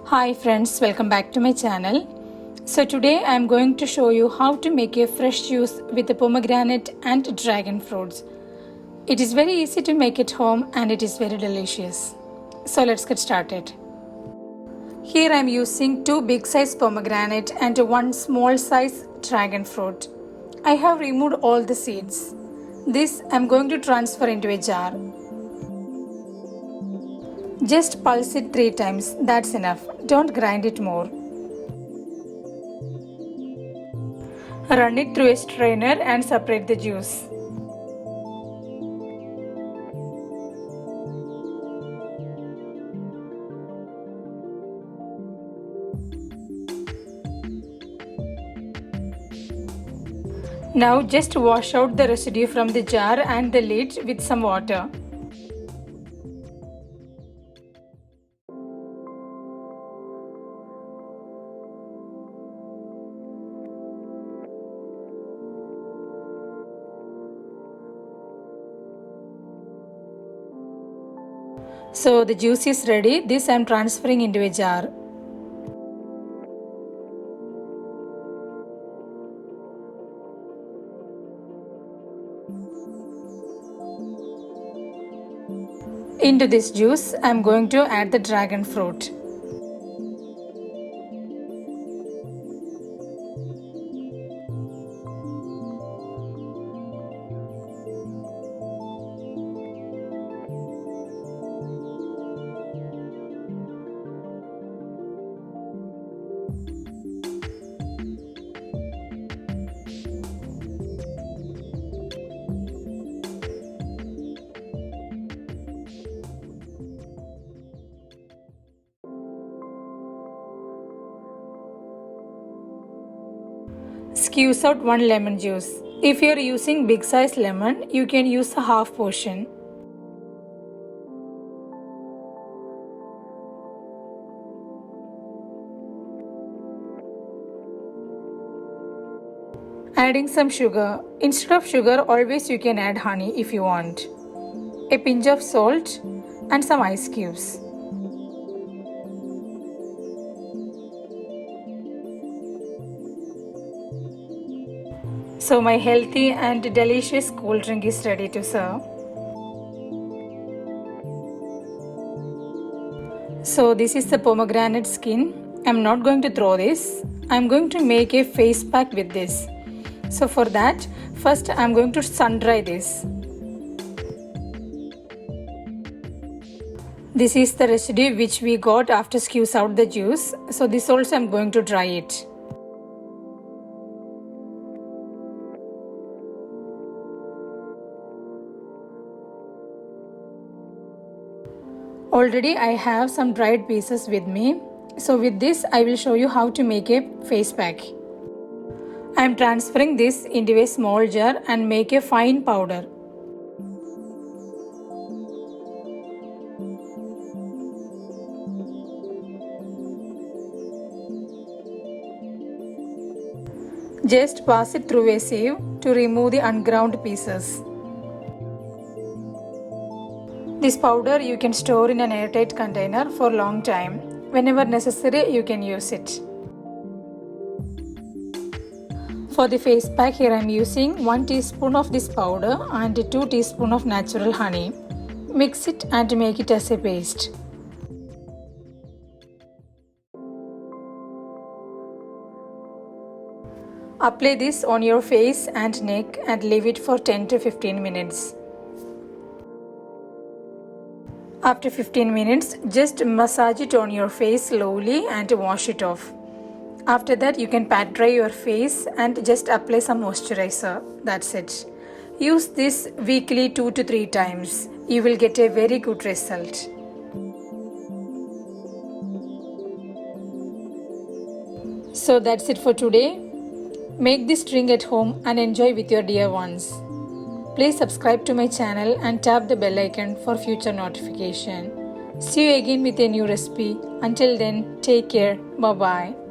Hi friends, welcome back to my channel. So today I am going to show you how to make a fresh juice with the pomegranate and dragon fruits. It is very easy to make at home and it is very delicious. So let's get started. Here I am using 2 big size pomegranate and 1 small size dragon fruit. I have removed all the seeds. This I am going to transfer into a jar. Just pulse it 3 times, that's enough. Don't grind it more. Run it through a strainer and separate the juice. Now just wash out the residue from the jar and the lid with some water. So the juice is ready. This I am transferring into a jar. Into this juice I am going to add the dragon fruit. Squeeze out 1 lemon juice. If you are using big size lemon, you can use a half portion. Adding some sugar. Instead of sugar, always you can add honey if you want. A pinch of salt and some ice cubes. So my healthy and delicious cool drink is ready to serve. So this is the pomegranate skin. I'm not going to throw this. I'm going to make a face pack with this. So for that, first I'm going to sun dry this. This is the residue which we got after squeeze out the juice. So this also I'm going to dry it. Already I have some dried pieces with me. So with this I will show you how to make a face pack. I am transferring this into a small jar and make a fine powder. Just pass it through a sieve to remove the unground pieces. This powder you can store in an airtight container for a long time. Whenever necessary, you can use it. For the face pack, here I am using 1 teaspoon of this powder and 2 teaspoons of natural honey. Mix it and make it as a paste. Apply this on your face and neck and leave it for 10 to 15 minutes. After 15 minutes, just massage it on your face slowly and wash it off. After that, you can pat dry your face and just apply some moisturizer. That's it. Use this weekly 2 to 3 times. You will get a very good result. So that's it for today. Make this drink at home and enjoy with your dear ones. Please subscribe to my channel and tap the bell icon for future notification. See you again with a new recipe. Until then, take care. Bye bye.